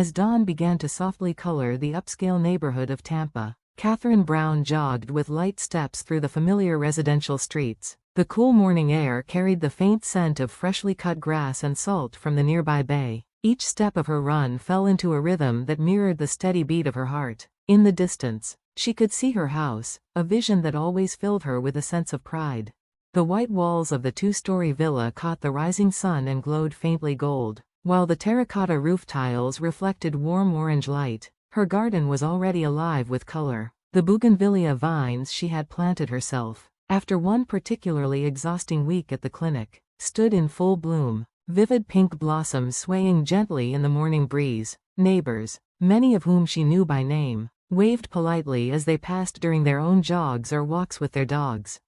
As dawn began to softly color the upscale neighborhood of Tampa, Katherine Brown jogged with light steps through the familiar residential streets. The cool morning air carried the faint scent of freshly cut grass and salt from the nearby bay. Each step of her run fell into a rhythm that mirrored the steady beat of her heart. In the distance, she could see her house, a vision that always filled her with a sense of pride. The white walls of the two-story villa caught the rising sun and glowed faintly gold, while the terracotta roof tiles reflected warm orange light. Her garden was already alive with color. The bougainvillea vines she had planted herself, after one particularly exhausting week at the clinic, stood in full bloom, vivid pink blossoms swaying gently in the morning breeze. Neighbors, many of whom she knew by name, waved politely as they passed during their own jogs or walks with their dogs.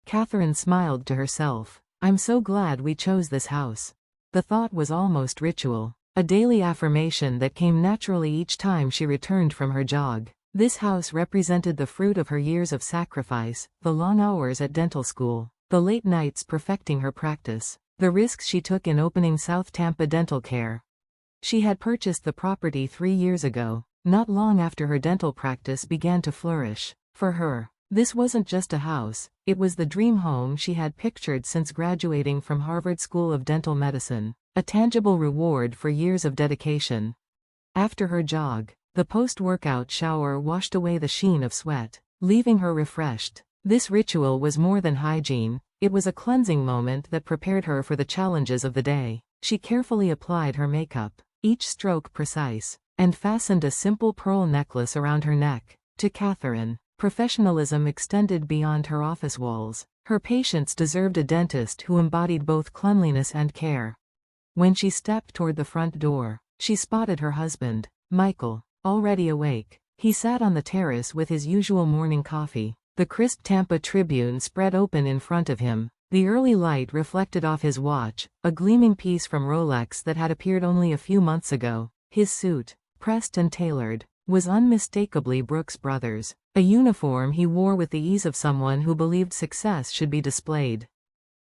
Katherine smiled to herself. "I'm so glad we chose this house." The thought was almost ritual, a daily affirmation that came naturally each time she returned from her jog. This house represented the fruit of her years of sacrifice, the long hours at dental school, the late nights perfecting her practice, the risks she took in opening South Tampa Dental Care. She had purchased the property 3 years ago, not long after her dental practice began to flourish. For her, this wasn't just a house, it was the dream home she had pictured since graduating from Harvard School of Dental Medicine, a tangible reward for years of dedication. After her jog, the post-workout shower washed away the sheen of sweat, leaving her refreshed. This ritual was more than hygiene, it was a cleansing moment that prepared her for the challenges of the day. She carefully applied her makeup, each stroke precise, and fastened a simple pearl necklace around her neck. To Katherine, professionalism extended beyond her office walls. Her patients deserved a dentist who embodied both cleanliness and care. When she stepped toward the front door, she spotted her husband, Michael, already awake. He sat on the terrace with his usual morning coffee, the crisp Tampa Tribune spread open in front of him. The early light reflected off his watch, a gleaming piece from Rolex that had appeared only a few months ago. His suit, pressed and tailored, was unmistakably Brooks Brothers, a uniform he wore with the ease of someone who believed success should be displayed.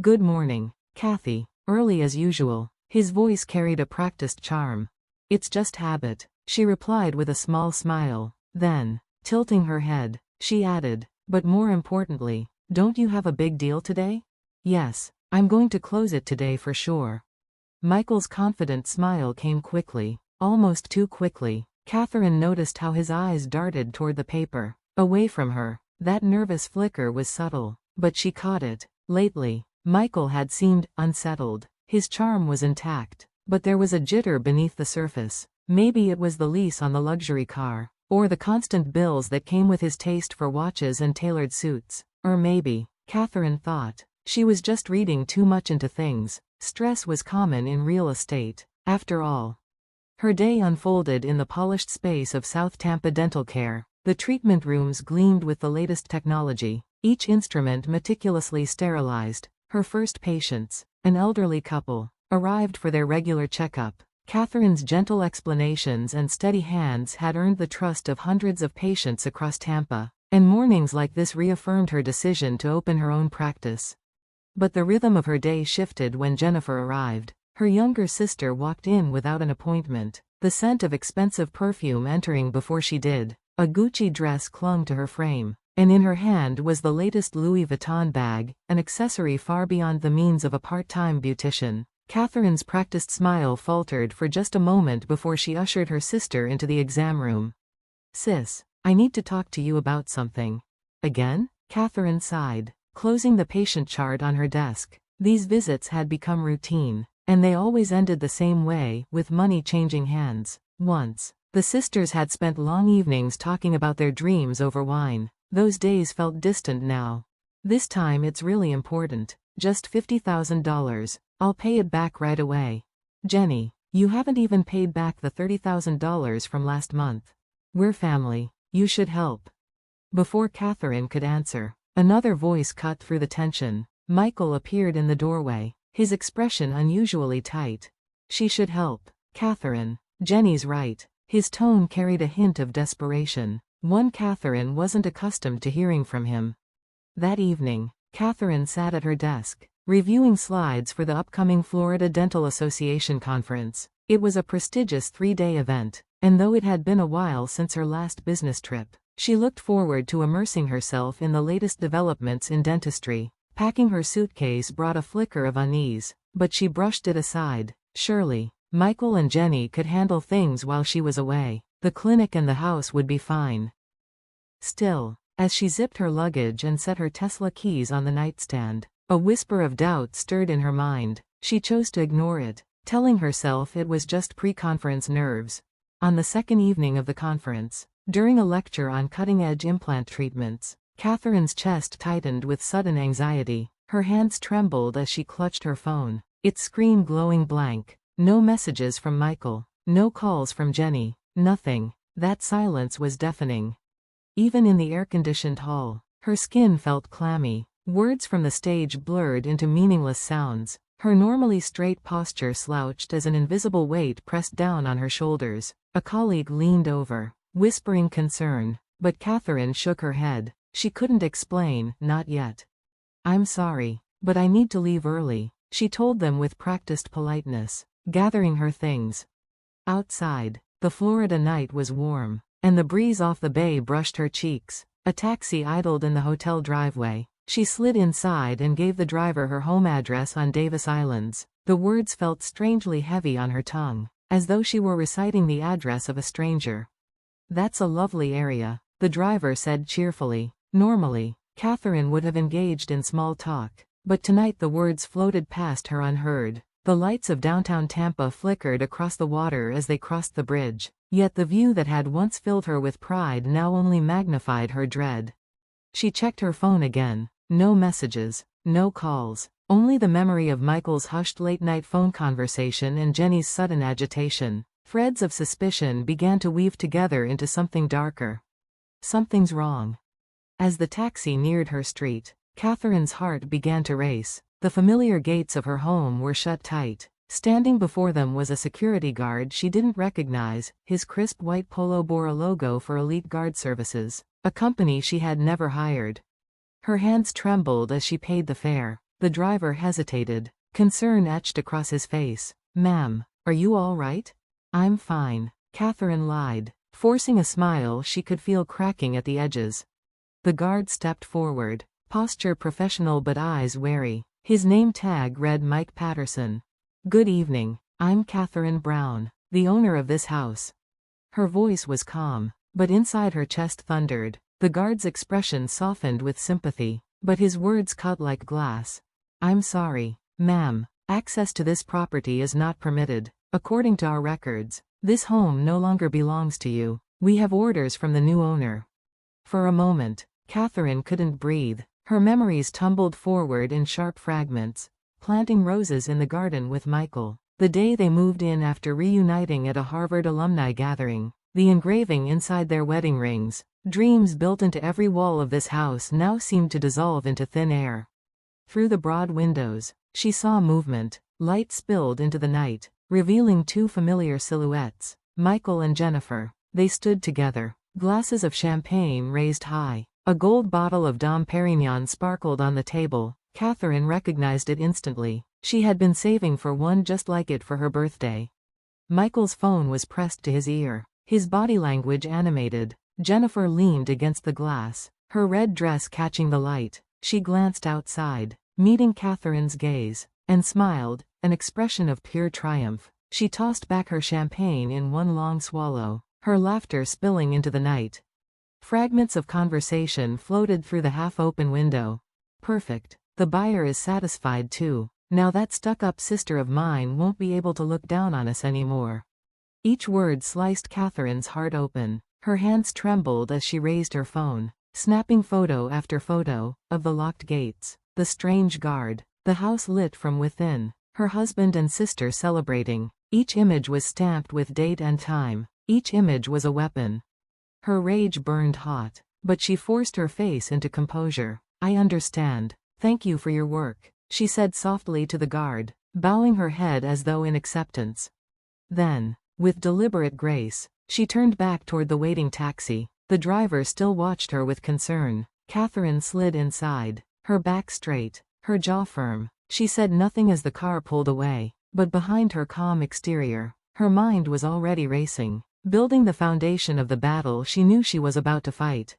"Good morning, Kathy," early as usual. His voice carried a practiced charm. "It's just habit," she replied with a small smile. Then, tilting her head, she added, "But more importantly, don't you have a big deal today?" "Yes, I'm going to close it today for sure." Michael's confident smile came quickly, almost too quickly. Katherine noticed how his eyes darted toward the paper, away from her. That nervous flicker was subtle, but she caught it. Lately, Michael had seemed unsettled. His charm was intact, but there was a jitter beneath the surface. Maybe it was the lease on the luxury car, or the constant bills that came with his taste for watches and tailored suits. Or maybe, Katherine thought, she was just reading too much into things. Stress was common in real estate, after all. Her day unfolded in the polished space of South Tampa Dental Care. The treatment rooms gleamed with the latest technology, each instrument meticulously sterilized. Her first patients, an elderly couple, arrived for their regular checkup. Katherine's gentle explanations and steady hands had earned the trust of hundreds of patients across Tampa, and mornings like this reaffirmed her decision to open her own practice. But the rhythm of her day shifted when Jennifer arrived. Her younger sister walked in without an appointment, the scent of expensive perfume entering before she did. A Gucci dress clung to her frame, and in her hand was the latest Louis Vuitton bag, an accessory far beyond the means of a part-time beautician. Katherine's practiced smile faltered for just a moment before she ushered her sister into the exam room. "Sis, I need to talk to you about something." "Again?" Katherine sighed, closing the patient chart on her desk. These visits had become routine, and they always ended the same way, with money changing hands. Once, the sisters had spent long evenings talking about their dreams over wine. Those days felt distant now. "This time it's really important. Just $50,000. I'll pay it back right away." "Jenny, you haven't even paid back the $30,000 from last month." "We're family. You should help." Before Katherine could answer, another voice cut through the tension. Michael appeared in the doorway, his expression unusually tight. "She should help. Katherine. Jenny's right." His tone carried a hint of desperation, one Katherine wasn't accustomed to hearing from him. That evening, Katherine sat at her desk, reviewing slides for the upcoming Florida Dental Association conference. It was a prestigious 3-day event, and though it had been a while since her last business trip, she looked forward to immersing herself in the latest developments in dentistry. Packing her suitcase brought a flicker of unease, but she brushed it aside. Surely, Michael and Jenny could handle things while she was away. The clinic and the house would be fine. Still, as she zipped her luggage and set her Tesla keys on the nightstand, a whisper of doubt stirred in her mind. She chose to ignore it, telling herself it was just pre-conference nerves. On the second evening of the conference, during a lecture on cutting-edge implant treatments, Catherine's chest tightened with sudden anxiety. Her hands trembled as she clutched her phone, its screen glowing blank. No messages from Michael, no calls from Jenny, nothing. That silence was deafening. Even in the air-conditioned hall, her skin felt clammy. Words from the stage blurred into meaningless sounds. Her normally straight posture slouched as an invisible weight pressed down on her shoulders. A colleague leaned over, whispering concern, but Katherine shook her head. She couldn't explain, not yet. "I'm sorry, but I need to leave early," she told them with practiced politeness, gathering her things. Outside, the Florida night was warm, and the breeze off the bay brushed her cheeks. A taxi idled in the hotel driveway. She slid inside and gave the driver her home address on Davis Islands. The words felt strangely heavy on her tongue, as though she were reciting the address of a stranger. "That's a lovely area," the driver said cheerfully. Normally, Katherine would have engaged in small talk, but tonight the words floated past her unheard. The lights of downtown Tampa flickered across the water as they crossed the bridge, yet the view that had once filled her with pride now only magnified her dread. She checked her phone again. No messages, no calls, only the memory of Michael's hushed late-night phone conversation and Jenny's sudden agitation. Threads of suspicion began to weave together into something darker. Something's wrong. As the taxi neared her street, Catherine's heart began to race. The familiar gates of her home were shut tight. Standing before them was a security guard she didn't recognize. His crisp white polo bore a logo for Elite Guard Services, a company she had never hired. Her hands trembled as she paid the fare. The driver hesitated, concern etched across his face. "Ma'am, are you all right?" "I'm fine," Katherine lied, forcing a smile she could feel cracking at the edges. The guard stepped forward, posture professional but eyes wary. His name tag read Mike Patterson. "Good evening, I'm Katherine Brown, the owner of this house." Her voice was calm, but inside her chest thundered. The guard's expression softened with sympathy, but his words cut like glass. "I'm sorry, ma'am, access to this property is not permitted. According to our records, this home no longer belongs to you. We have orders from the new owner." For a moment, Katherine couldn't breathe. Her memories tumbled forward in sharp fragments. Planting roses in the garden with Michael, the day they moved in after reuniting at a Harvard alumni gathering, the engraving inside their wedding rings. Dreams built into every wall of this house now seemed to dissolve into thin air. Through the broad windows, she saw movement. Light spilled into the night, revealing two familiar silhouettes, Michael and Jennifer. They stood together, glasses of champagne raised high. A gold bottle of Dom Perignon sparkled on the table. Katherine recognized it instantly. She had been saving for one just like it for her birthday. Michael's phone was pressed to his ear, his body language animated. Jennifer leaned against the glass, her red dress catching the light. She glanced outside, meeting Katherine's gaze, and smiled, an expression of pure triumph. She tossed back her champagne in one long swallow, her laughter spilling into the night. Fragments of conversation floated through the half-open window. "Perfect. The buyer is satisfied too. Now that stuck-up sister of mine won't be able to look down on us anymore." Each word sliced Katherine's heart open. Her hands trembled as she raised her phone, snapping photo after photo of the locked gates, the strange guard, the house lit from within, her husband and sister celebrating. Each image was stamped with date and time. Each image was a weapon. Her rage burned hot, but she forced her face into composure. "I understand. Thank you for your work," she said softly to the guard, bowing her head as though in acceptance. Then, with deliberate grace, she turned back toward the waiting taxi. The driver still watched her with concern. Katherine slid inside, her back straight, her jaw firm. She said nothing as the car pulled away, but behind her calm exterior, Her mind was already racing, building the foundation of the battle she knew she was about to fight.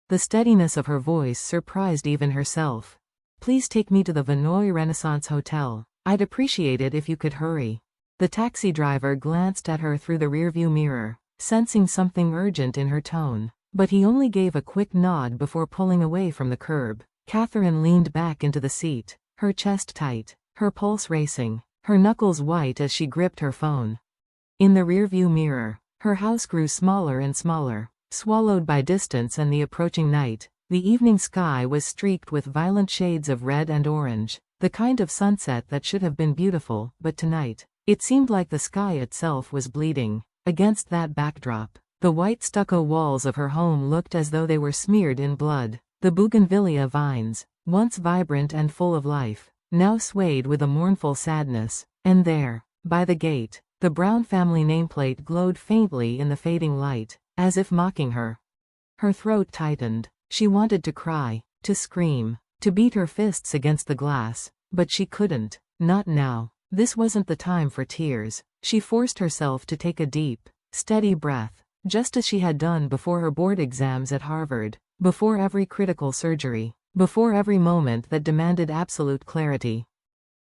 The steadiness of her voice surprised even herself. "Please take me to the Vinoy Renaissance Hotel. I'd appreciate it if you could hurry." The taxi driver glanced at her through the rearview mirror, sensing something urgent in her tone, but he only gave a quick nod before pulling away from the curb. Katherine leaned back into the seat, her chest tight, her pulse racing, her knuckles white as she gripped her phone. In the rearview mirror, her house grew smaller and smaller, swallowed by distance and the approaching night. The evening sky was streaked with violent shades of red and orange, the kind of sunset that should have been beautiful, but tonight, it seemed like the sky itself was bleeding. Against that backdrop, the white stucco walls of her home looked as though they were smeared in blood. The bougainvillea vines, once vibrant and full of life, now swayed with a mournful sadness, and there, by the gate, the Brown family nameplate glowed faintly in the fading light, as if mocking her. Her throat tightened. She wanted to cry, to scream, to beat her fists against the glass, but she couldn't. Not now. This wasn't the time for tears. She forced herself to take a deep, steady breath, just as she had done before her board exams at Harvard, before every critical surgery, before every moment that demanded absolute clarity.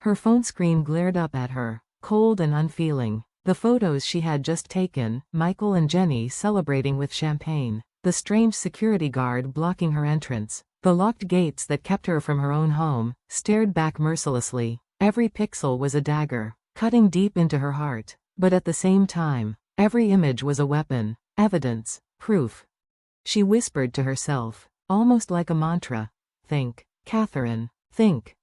Her phone screen glared up at her, cold and unfeeling. The photos she had just taken, Michael and Jenny celebrating with champagne, the strange security guard blocking her entrance, the locked gates that kept her from her own home, stared back mercilessly. Every pixel was a dagger, cutting deep into her heart, but at the same time, every image was a weapon, evidence, proof. She whispered to herself, almost like a mantra, "Think, Katherine, think."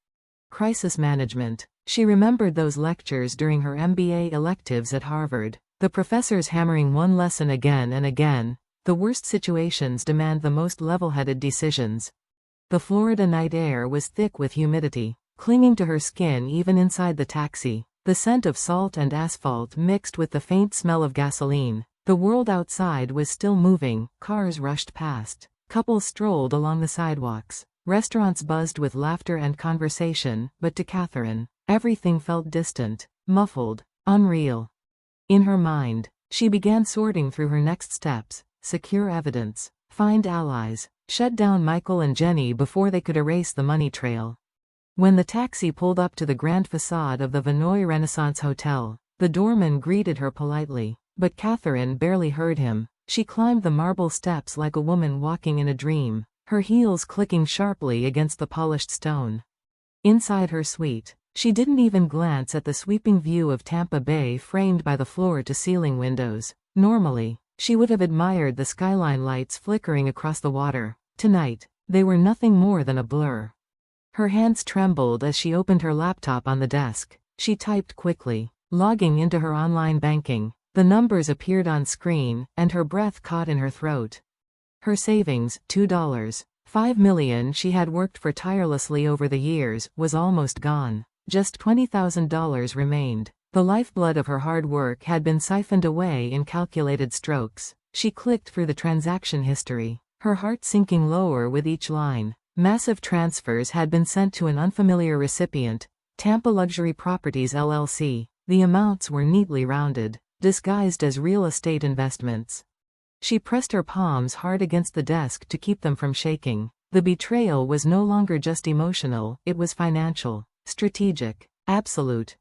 Crisis management. She remembered those lectures during her MBA electives at Harvard, the professors hammering one lesson again and again. The worst situations demand the most level-headed decisions. The Florida night air was thick with humidity, clinging to her skin even inside the taxi. The scent of salt and asphalt mixed with the faint smell of gasoline. The world outside was still moving, cars rushed past, couples strolled along the sidewalks, restaurants buzzed with laughter and conversation, but to Katherine, everything felt distant, muffled, unreal. In her mind, she began sorting through her next steps. Secure evidence, find allies, shut down Michael and Jenny before they could erase the money trail. When the taxi pulled up to the grand facade of the Vinoy Renaissance Hotel, the doorman greeted her politely, but Katherine barely heard him. She climbed the marble steps like a woman walking in a dream, her heels clicking sharply against the polished stone. Inside her suite, she didn't even glance at the sweeping view of Tampa Bay framed by the floor-to-ceiling windows. Normally, she would have admired the skyline lights flickering across the water. Tonight, they were nothing more than a blur. Her hands trembled as she opened her laptop on the desk. She typed quickly, logging into her online banking. The numbers appeared on screen, and her breath caught in her throat. Her savings, $2. 5 million she had worked for tirelessly over the years, was almost gone. Just $20,000 remained. The lifeblood of her hard work had been siphoned away in calculated strokes. She clicked through the transaction history, her heart sinking lower with each line. Massive transfers had been sent to an unfamiliar recipient, Tampa Luxury Properties LLC. The amounts were neatly rounded, disguised as real estate investments. She pressed her palms hard against the desk to keep them from shaking. The betrayal was no longer just emotional, it was financial, strategic, absolute.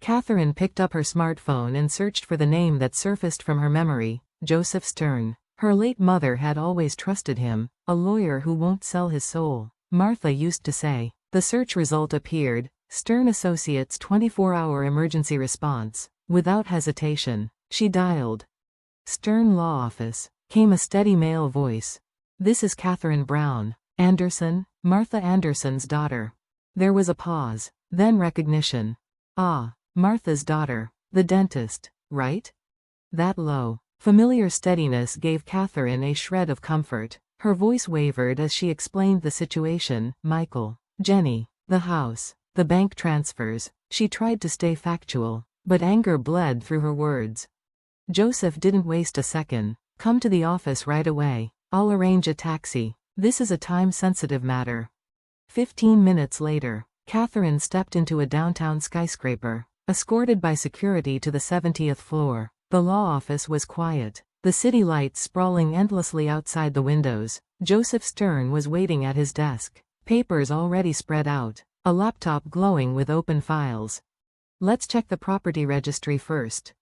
Katherine picked up her smartphone and searched for the name that surfaced from her memory, Joseph Stern. Her late mother had always trusted him, a lawyer who won't sell his soul, Martha used to say. The search result appeared, Stern Associates 24-hour emergency response. Without hesitation, she dialed. Stern Law Office. Came a steady male voice. "This is Katherine Brown. Anderson, Martha Anderson's daughter." There was a pause, then recognition. "Ah, Martha's daughter. The dentist, right?" That low, familiar steadiness gave Katherine a shred of comfort. Her voice wavered as she explained the situation. Michael, Jenny, the house, the bank transfers. She tried to stay factual, but anger bled through her words. Joseph didn't waste a second. "Come to the office right away. I'll arrange a taxi. This is a time-sensitive matter." 15 minutes later, Katherine stepped into a downtown skyscraper. escorted by security to the 70th floor. The law office was quiet, the city lights sprawling endlessly outside the windows. Joseph Stern was waiting at his desk, papers already spread out, a laptop glowing with open files. "Let's check the property registry first."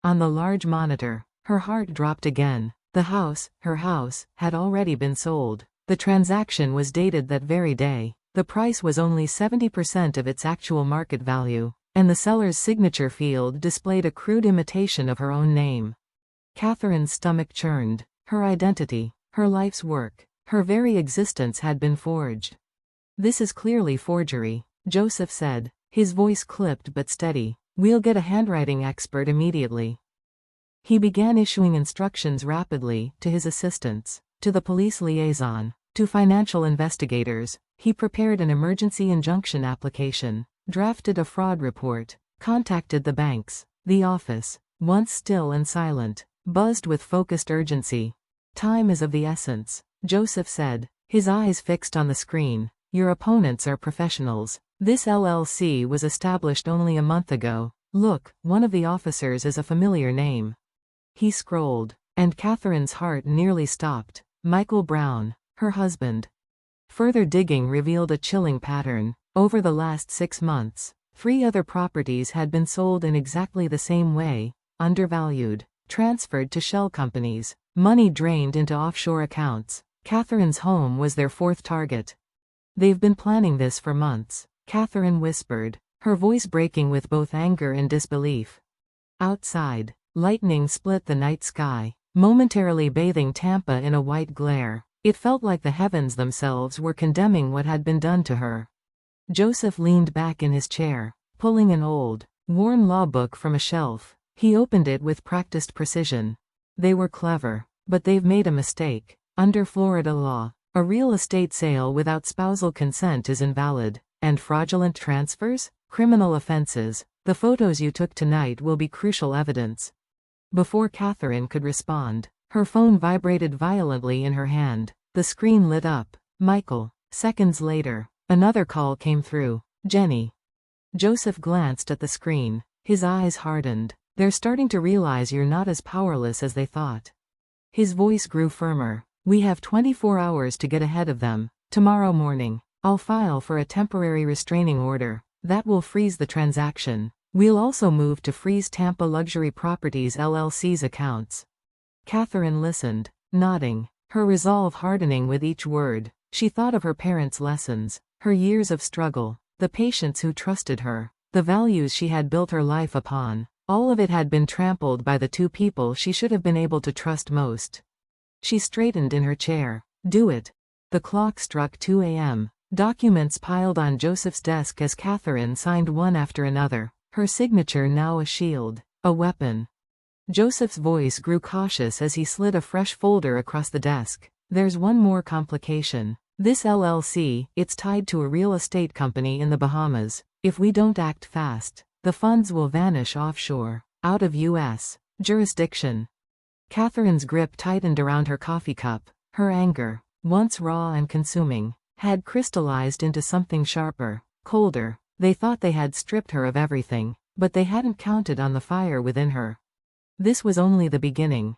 On the large monitor, her heart dropped again. The house, her house, had already been sold. The transaction was dated that very day. The price was only 70% of its actual market value, and the seller's signature field displayed a crude imitation of her own name. Katherine's stomach churned. Her identity, her life's work, her very existence had been forged. "This is clearly forgery," Joseph said, his voice clipped but steady. "We'll get a handwriting expert immediately." He began issuing instructions rapidly, to his assistants, to the police liaison, to financial investigators. He prepared an emergency injunction application, drafted a fraud report, contacted the banks. The office, once still and silent, buzzed with focused urgency. "Time is of the essence," Joseph said, his eyes fixed on the screen. "Your opponents are professionals. This LLC was established only a month ago. Look, one of the officers is a familiar name." He scrolled, and Katherine's heart nearly stopped. Michael Brown, her husband. Further digging revealed a chilling pattern. Over the last 6 months, 3 other properties had been sold in exactly the same way, undervalued, transferred to shell companies, money drained into offshore accounts. Katherine's home was their 4th target. "They've been planning this for months," Katherine whispered, her voice breaking with both anger and disbelief. Outside, lightning split the night sky, momentarily bathing Tampa in a white glare. It felt like the heavens themselves were condemning what had been done to her. Joseph leaned back in his chair, pulling an old, worn law book from a shelf. He opened it with practiced precision. "They were clever, but they've made a mistake. Under Florida law, a real estate sale without spousal consent is invalid. And fraudulent transfers? Criminal offenses. The photos you took tonight will be crucial evidence." Before Katherine could respond, her phone vibrated violently in her hand. The screen lit up. "Michael." Seconds later, another call came through. "Jenny." Joseph glanced at the screen. His eyes hardened. "They're starting to realize you're not as powerless as they thought." His voice grew firmer. "We have 24 hours to get ahead of them. Tomorrow morning, I'll file for a temporary restraining order. That will freeze the transaction. We'll also move to freeze Tampa Luxury Properties LLC's accounts." Katherine listened, nodding, her resolve hardening with each word. She thought of her parents' lessons, her years of struggle, the patients who trusted her, the values she had built her life upon. All of it had been trampled by the 2 people she should have been able to trust most. She straightened in her chair. "Do it." The clock struck 2 a.m. Documents piled on Joseph's desk as Katherine signed one after another, her signature now a shield, a weapon. Joseph's voice grew cautious as he slid a fresh folder across the desk. "There's one more complication. This LLC, it's tied to a real estate company in the Bahamas. If we don't act fast, the funds will vanish offshore, out of U.S. jurisdiction." Katherine's grip tightened around her coffee cup. Her anger, once raw and consuming, had crystallized into something sharper, colder. They thought they had stripped her of everything, but they hadn't counted on the fire within her. This was only the beginning.